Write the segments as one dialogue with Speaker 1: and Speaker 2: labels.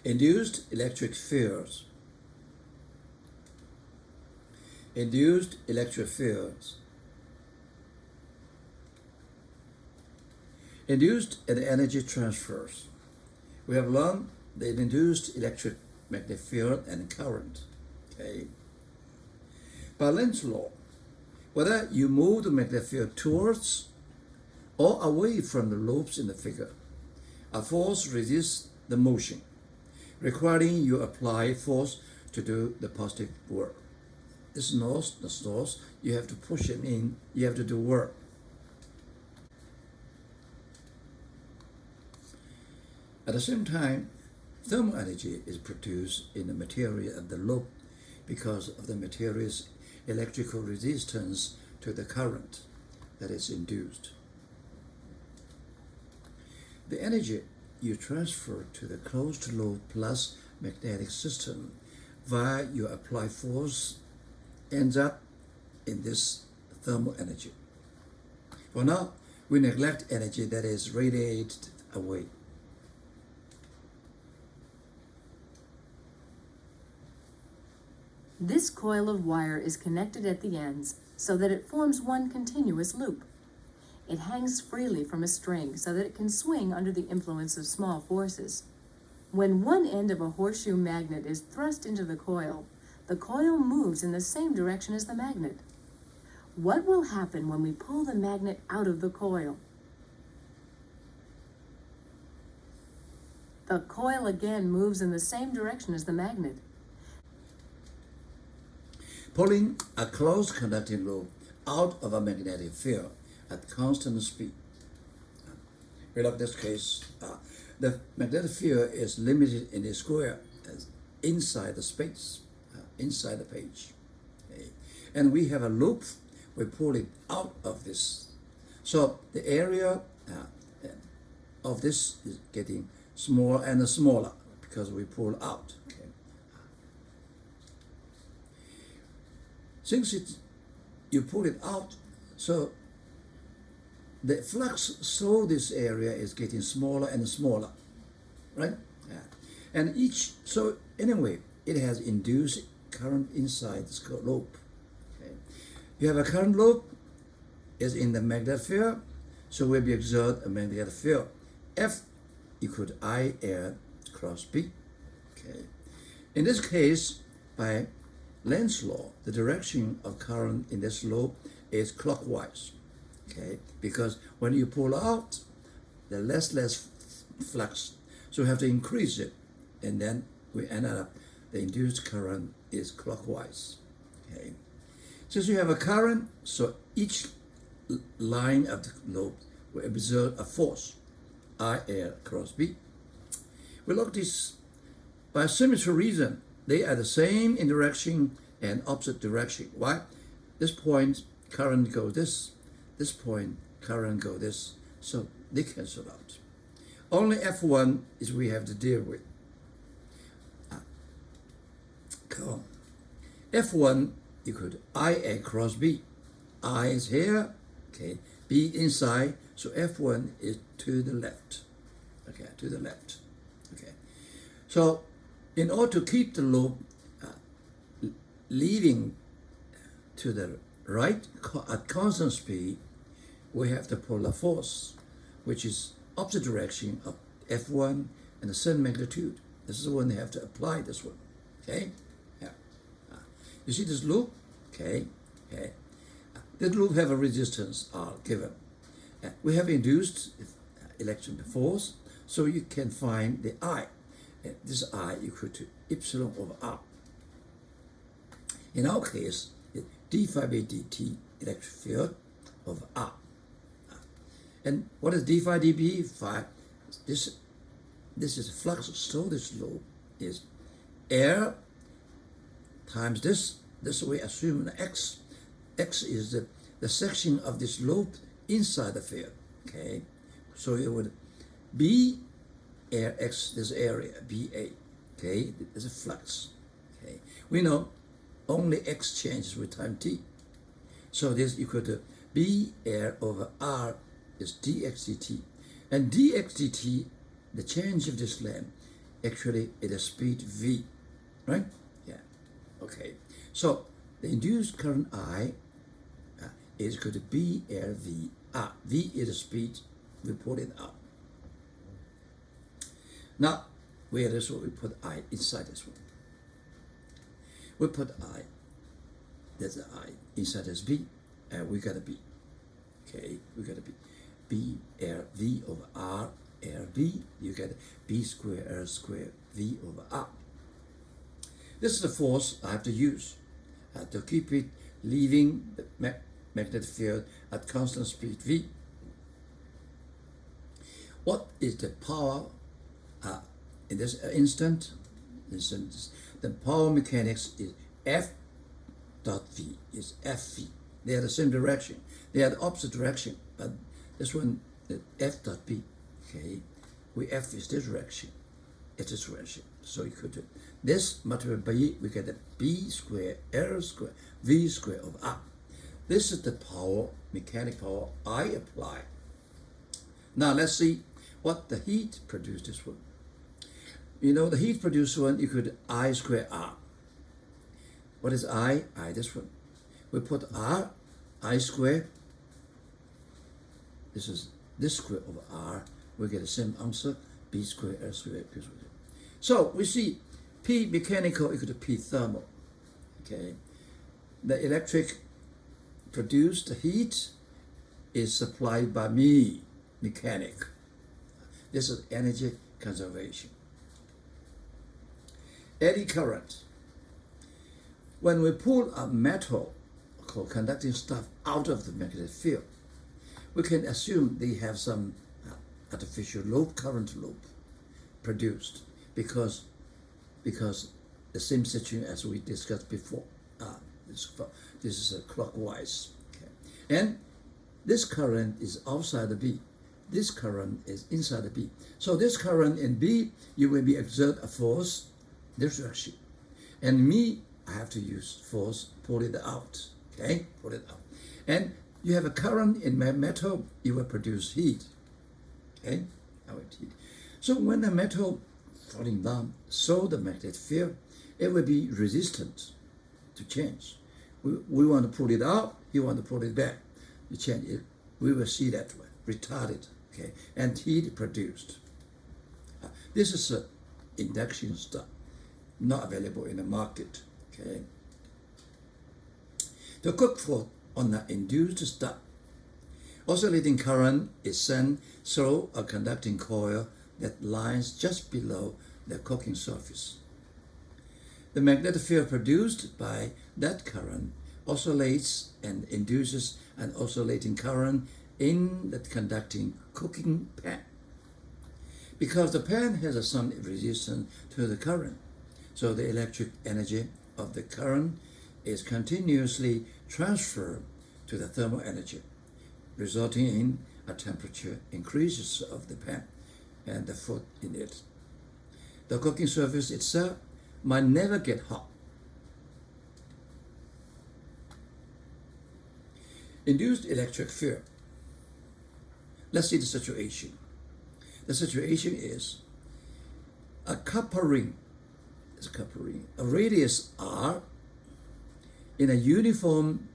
Speaker 1: Induced electric fields. Induced electric fields. Induced and energy transfers. We have learned the induced electric magnetic field and current. Okay. By Lenz's law, whether you move the magnetic field towards or away from the loops in the figure, a force resists the motion, requiring you apply force to do the positive work. This source, you have to push it in, you have to do work. At the same time, thermal energy is produced in the material of the loop because of the material's electrical resistance to the current that is induced. The energy you transfer to the closed loop plus magnetic system via your applied force ends up in this thermal energy. For now, we neglect energy that is radiated away.
Speaker 2: This coil of wire is connected at the ends so that it forms one continuous loop. It hangs freely from a string so that it can swing under the influence of small forces. When one end of a horseshoe magnet is thrust into the coil moves in the same direction as the magnet. What will happen when we pull the magnet out of the coil? The coil again moves in the same direction as the magnet.
Speaker 1: Pulling a closed conducting loop out of a magnetic field at constant speed. We look at this case. The magnetic field is limited in a square inside the space, inside the page. Okay. And we have a loop, we pull it out of this. So the area of this is getting smaller and smaller because we pull out. Okay. Since you pull it out, so the flux through this area is getting smaller and smaller, right? Yeah. And so anyway, it has induced current inside this loop. Okay. You have a current loop is in the magnetic field, so will be exert a magnetic field. F equal to I L cross B. Okay. In this case, by Lenz's law, the direction of current in this loop is clockwise. Okay, because when you pull out, there's less flux, so we have to increase it, and then we end up the induced current is clockwise. Okay, since you have a current, so each line of the loop will exert a force, IL cross B. We look at this by symmetry reason. They are the same in direction and opposite direction. Why? This point current goes this point current go this, so they cancel out. Only F1 is we have to deal with. Come on. F1 equal to IA cross B. I is here, okay, B inside, so F1 is to the left. Okay, to the left. Okay. So in order to keep the loop leading to the right at constant speed, we have to pull a force, which is opposite direction of F1 and the same magnitude. This is the one they have to apply this one. Okay? Yeah. You see this loop? Okay. Okay. This loop have a resistance R given. We have induced electric force, so you can find the I. This I equal to epsilon over R. In our case, it's d phi by dt electric field over R. And what is d phi dB? Phi. This is flux through this loop is air times this. This we assume x. X is the section of this loop inside the field. Okay, so it would be air x, this area BA. Okay, there's a flux. Okay, we know only x changes with time t. So this equal to B air over R is dx dt. And dx dt, the change of this length, actually at a speed v, right? Yeah. Okay. So the induced current I is equal to B L V R. V is the speed we put it out. Now, where is what we put I inside this one? We put I, there's an I inside this B, and we got a B. Okay, we got a B. B L V over R L V, you get B square L square V over R. This is the force I have to use to keep it leaving the magnetic field at constant speed V. What is the power in this instant? The power mechanics is F dot V, is FV. They are the same direction. They are the opposite direction, but this one, the F dot B, okay, we F is this direction, it's this direction. So you could do this multiplied by B, we get a B square L square V square over R. This is the power, mechanic power I apply. Now let's see what the heat produced this one. You know, the heat produced one, you could I square R. What is I? I this one. We put R, I square. This is this square over R. We get the same answer, B square L square P square. So we see P mechanical equal to P thermal. Okay. The electric produced heat is supplied by me, mechanic. This is energy conservation. Eddy current. When we pull a metal called conducting stuff out of the magnetic field, we can assume they have some artificial loop, current loop produced because the same situation as we discussed before. This is clockwise. Okay. And this current is outside the B. This current is inside the B. So this current in B, you will be exert a force this direction. And me, I have to use force, pull it out. Okay, pull it out. And you have a current in metal, it will produce heat. Okay, heat. So when the metal falling down, so the magnetic field, it will be resistant to change. We want to pull it out, you want to pull it back. You change it, we will see that way, retarded. Okay, and heat produced. This is an induction stuff, not available in the market. Okay. To cook food on the induced stuff, oscillating current is sent through a conducting coil that lies just below the cooking surface. The magnetic field produced by that current oscillates and induces an oscillating current in the conducting cooking pan. Because the pan has some resistance to the current, so the electric energy of the current is continuously transferred to the thermal energy, resulting in a temperature increases of the pan and the food in it. The cooking surface itself might never get hot. Induced electric field. Let's see the situation. The situation is a copper ring. It's a copper ring. A radius R in a uniform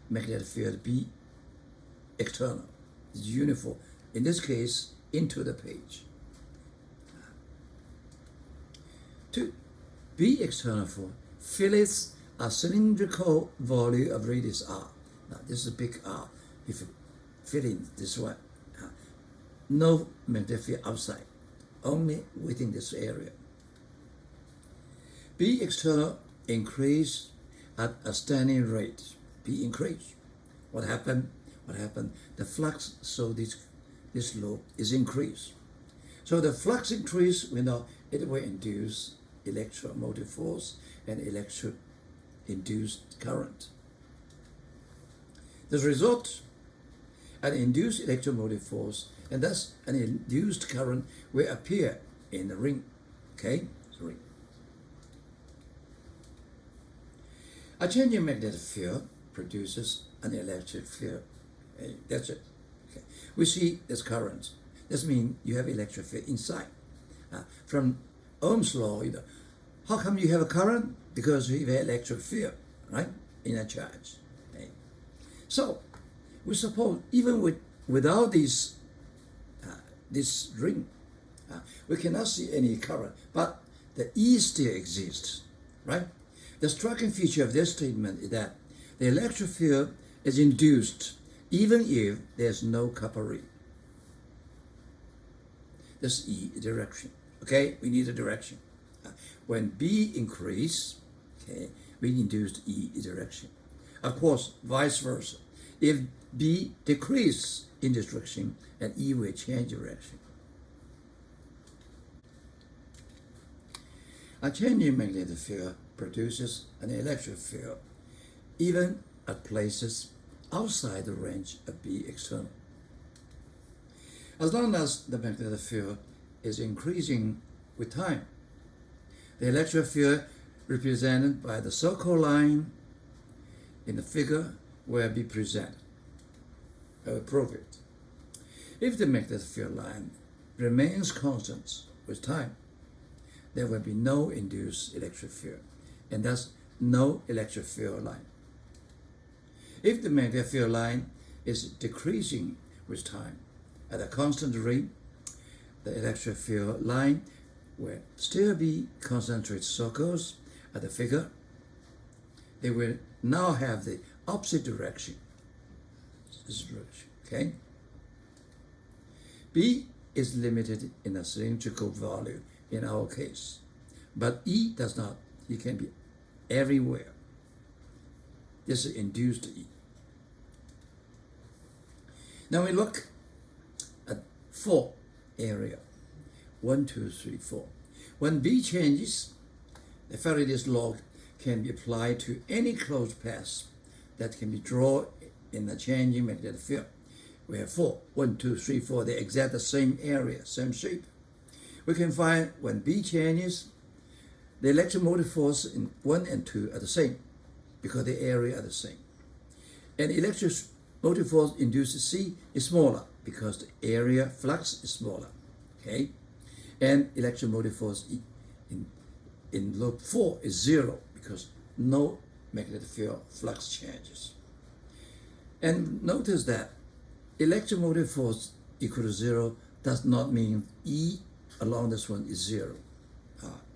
Speaker 1: magnetic field B external. It's uniform. In this case, into the page. To B external for fillets a cylindrical volume of radius R. Now this is a big R. If you fill in this one, no magnetic field outside, only within this area. B external increase at a standing rate. B increase. What happened? The flux, so this loop is increased. So the flux increase, we know it will induce electromotive force and electro-induced current. The result, an induced electromotive force, and thus an induced current will appear in the ring. Okay, ring. A changing magnetic field produces an electric field. Okay, that's it. Okay. We see this current. This means you have electric field inside. From Ohm's law, how come you have a current? Because you have electric field, right, in a charge. Okay? So we suppose even without this ring, we cannot see any current, but the E still exists, right? The striking feature of this statement is that the electric field is induced even if there's no copper ring. This E direction. Okay, we need a direction. When B increase, okay, we induced E direction. Of course, vice versa. If B decrease in this direction, and E will change direction. A changing magnetic field produces an electric field, even at places outside the range of B external. As long as the magnetic field is increasing with time, the electric field represented by the circle line in the figure will be presented. I will prove it. If the magnetic field line remains constant with time, there will be no induced electric field, and thus no electric field line. If the magnetic field line is decreasing with time at a constant rate, the electric field line will still be concentric circles at the figure. They will now have the opposite direction. This direction, okay? B is limited in a cylindrical volume in our case, but E does not. It can be everywhere. This is induced E. Now we look at 4 area. 1, 2, 3, 4. When B changes, the Faraday's law can be applied to any closed path that can be drawn in a changing magnetic field. We have 4. 1, 2, 3, 4. They're exact the same area, same shape. We can find when B changes, the electromotive force in 1 and 2 are the same because the area are the same. And electromotive force induced C is smaller because the area flux is smaller. Okay? And electromotive force in loop 4 is 0 because no magnetic field flux changes. And notice that electromotive force equal to 0 does not mean E along this one is 0.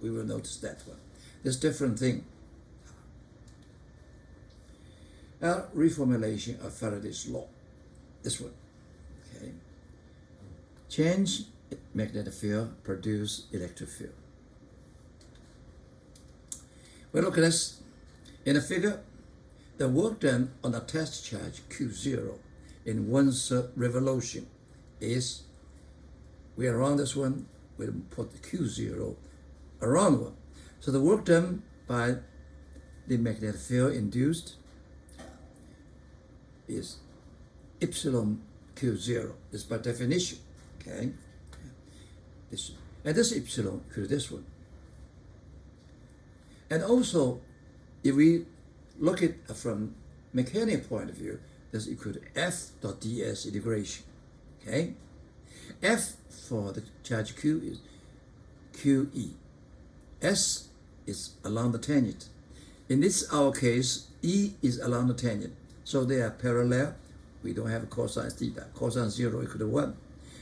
Speaker 1: We will notice that one. There's different thing. A reformulation of Faraday's law. This one. Okay. Change magnetic field, produce electric field. Well, look at this. In the figure, the work done on a test charge Q0 in 1 revolution is, we around this one, we'll put the Q0 around one. So the work done by the magnetic field induced is epsilon Q0. This by definition, okay? And this epsilon equal to this one. And also, if we look at it from mechanical point of view, this equal to F dot ds integration, okay? F for the charge Q is QE. S is along the tangent. In this our case, E is along the tangent. So they are parallel. We don't have cosine theta. Cosine 0 equal to 1.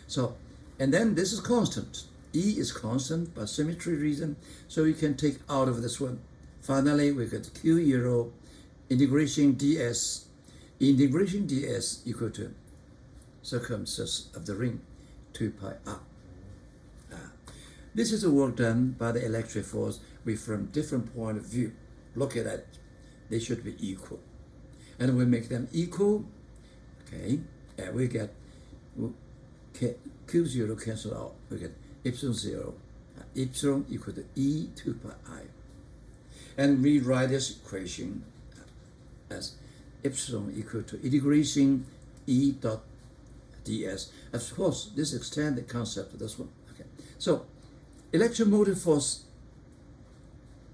Speaker 1: So, and then this is constant. E is constant by symmetry reason. So you can take out of this one. Finally, we get Q0 integration ds. Integration ds equal to circumference of the ring 2 pi r. This is the work done by the electric force from different point of view. Look at it. They should be equal. And we make them equal, okay, and we get Q0 cancel out. We get epsilon 0. Epsilon equal to E 2 pi I. And we write this equation as epsilon equal to integration E dot ds. Of course, this extends the concept of this one. Okay, so electromotive force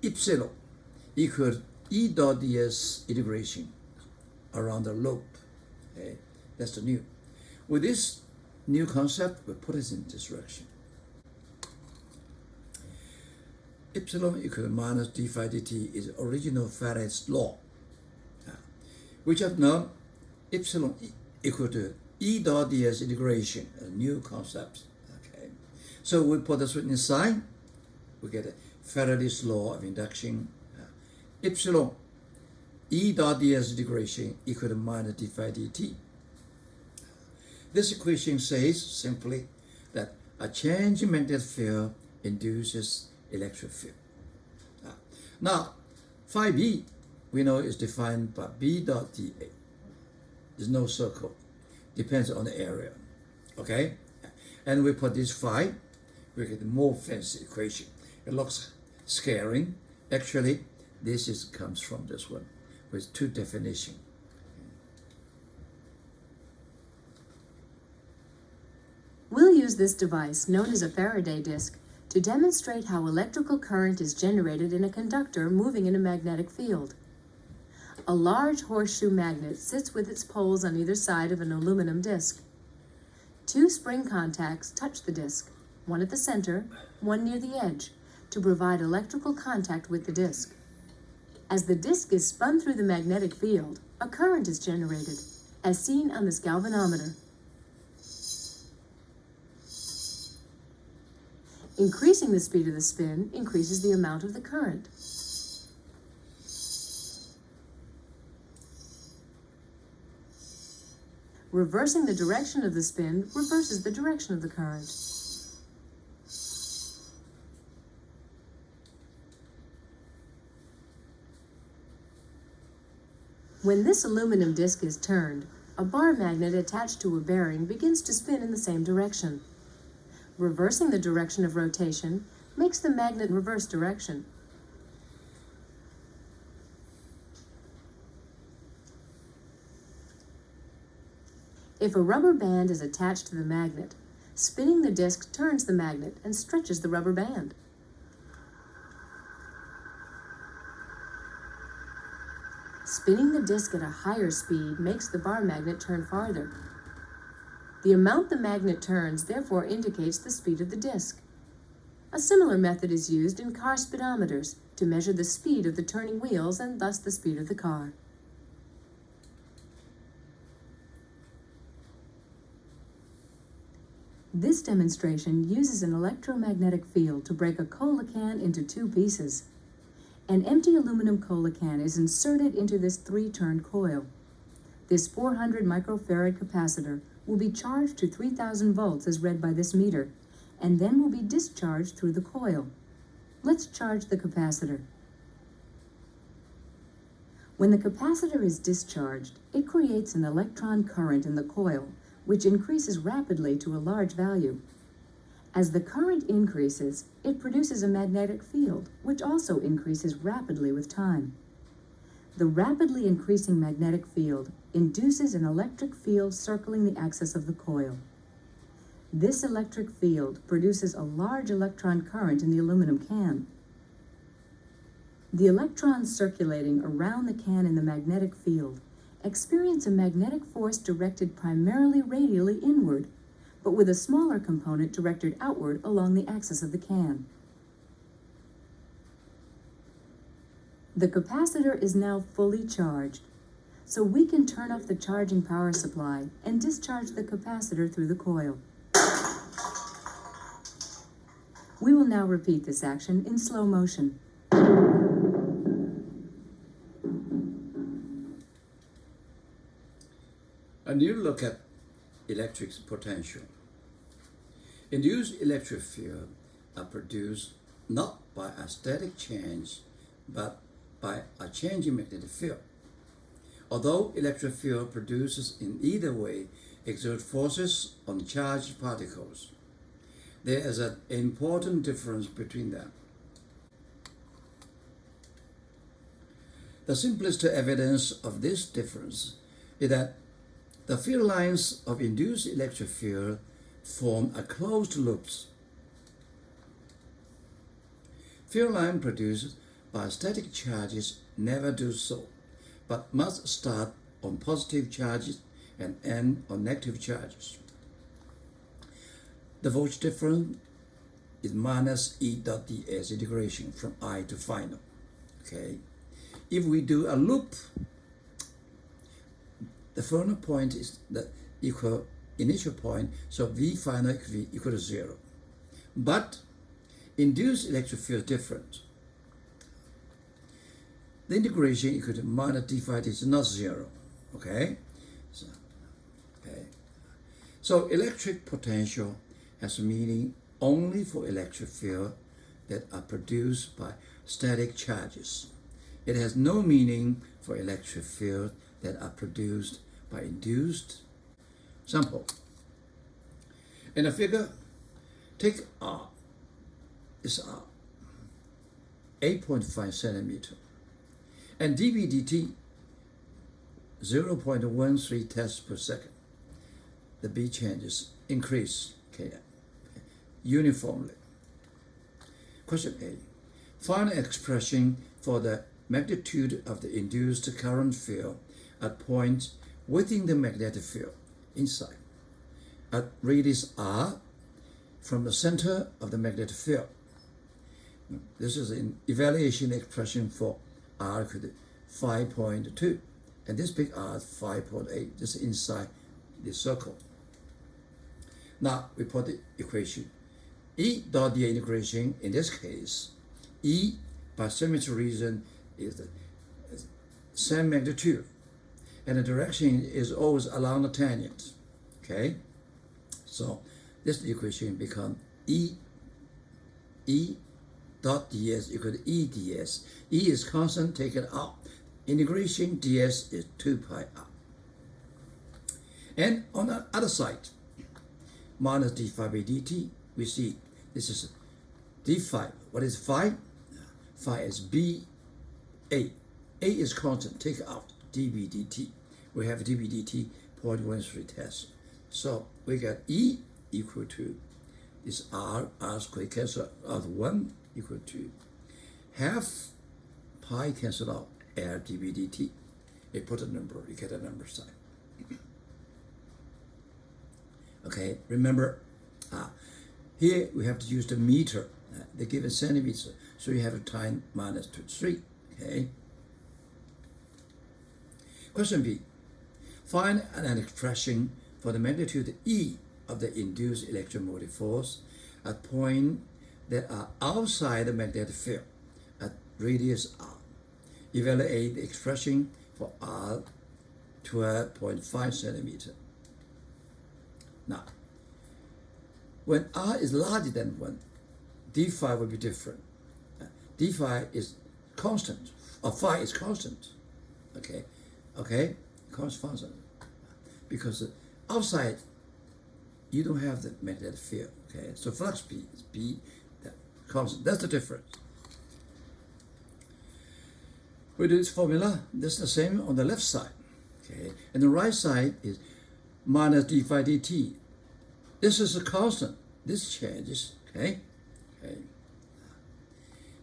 Speaker 1: epsilon equal to E dot ds integration around the loop. Okay, that's the new. With this new concept, we put it in this direction. epsilon equal minus d phi dt is original Faraday's law, which have known epsilon equal to E dot ds integration, a new concept. Okay, so we put this inside, we get Faraday's law of induction. Epsilon E dot ds integration equal to minus d phi dt. This equation says simply that a change in magnetic field induces electric field. Now, phi b, we know is defined by b dot dA. There's no circle, depends on the area. Okay, and we put this phi, we get a more fancy equation. It looks scary. Actually, this comes from this one with two definitions.
Speaker 2: We'll use this device, known as a Faraday disc, to demonstrate how electrical current is generated in a conductor moving in a magnetic field. A large horseshoe magnet sits with its poles on either side of an aluminum disc. Two spring contacts touch the disc, one at the center, one near the edge, to provide electrical contact with the disc. As the disc is spun through the magnetic field, a current is generated, as seen on this galvanometer. Increasing the speed of the spin increases the amount of the current. Reversing the direction of the spin reverses the direction of the current. When this aluminum disc is turned, a bar magnet attached to a bearing begins to spin in the same direction. Reversing the direction of rotation makes the magnet reverse direction. If a rubber band is attached to the magnet, spinning the disc turns the magnet and stretches the rubber band. Spinning the disc at a higher speed makes the bar magnet turn farther. The amount the magnet turns therefore indicates the speed of the disc. A similar method is used in car speedometers to measure the speed of the turning wheels and thus the speed of the car. This demonstration uses an electromagnetic field to break a cola can into two pieces. An empty aluminum cola can is inserted into this three-turned coil. This 400 microfarad capacitor will be charged to 3,000 volts as read by this meter, and then will be discharged through the coil. Let's charge the capacitor. When the capacitor is discharged, it creates an electron current in the coil, which increases rapidly to a large value. As the current increases, it produces a magnetic field, which also increases rapidly with time. The rapidly increasing magnetic field induces an electric field circling the axis of the coil. This electric field produces a large electron current in the aluminum can. The electrons circulating around the can in the magnetic field experience a magnetic force directed primarily radially inward, but with a smaller component directed outward along the axis of the can. The capacitor is now fully charged, so we can turn off the charging power supply and discharge the capacitor through the coil. We will now repeat this action in slow motion.
Speaker 1: A new look at electric potential. Induced electric fields are produced not by a static change, but by a changing magnetic field. Although electric field produces in either way exert forces on charged particles, there is an important difference between them. The simplest evidence of this difference is that the field lines of induced electric field form a closed loops. Field lines produced by static charges never do so, but must start on positive charges and end on negative charges. The voltage difference is minus E dot ds integration from I to final. Okay. If we do a loop, the final point is the equal initial point, so V final equal to 0. But induced electric field is different. The integration equal to minus d phi is not 0. Okay? So electric potential has meaning only for electric field that are produced by static charges. It has no meaning for electric field that are produced by induced. Example. In a figure, take R. This is R, 8.5 centimeter, and dB dt 0.13 tests per second. The B changes increase uniformly. Question A. Find an expression for the magnitude of the induced current field at points within the magnetic field inside at radius r from the center of the magnetic field. This is an evaluation expression for r equal to 5.2, and this big r is 5.8. This is inside the circle. Now we put the equation. E dot d integration, in this case, E by symmetry reason is the same magnitude, and the direction is always along the tangent. Okay, so this equation becomes E dot ds equal to E ds. E is constant, take it out. Integration ds is 2 pi r. And on the other side, minus d phi by dt, we see this is d phi. What is phi? Phi is b a. A is constant, take out dB dt. We have dB dt 0.13 test. So we get E equal to this r squared cancel out 1 equal to half pi cancel out L dB dt. You put a number, you get a number sign. Okay, remember, here we have to use the meter. They give in centimeters, so you have a time minus 3. Okay. Question B. Find an expression for the magnitude E of the induced electromotive force at points that are outside the magnetic field at radius r. Evaluate the expression for r 12.5 centimeter. Now, when r is larger than 1, d phi will be different. D phi is constant, or phi is constant. Okay, constant. Because outside, you don't have the magnetic field. Okay, so flux B is B, constant. That's the difference. We do this formula. This is the same on the left side. Okay, and the right side is minus d phi dt. This is a constant. This changes. Okay.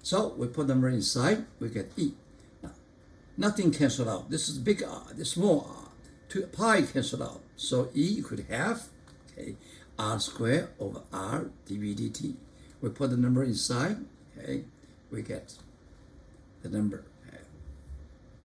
Speaker 1: So we put number inside. We get E. Now, nothing cancel out. This is big R. This small r. 2 pi cancel out. So E could have r squared over r dB dt. We put the number inside. Okay, we get the number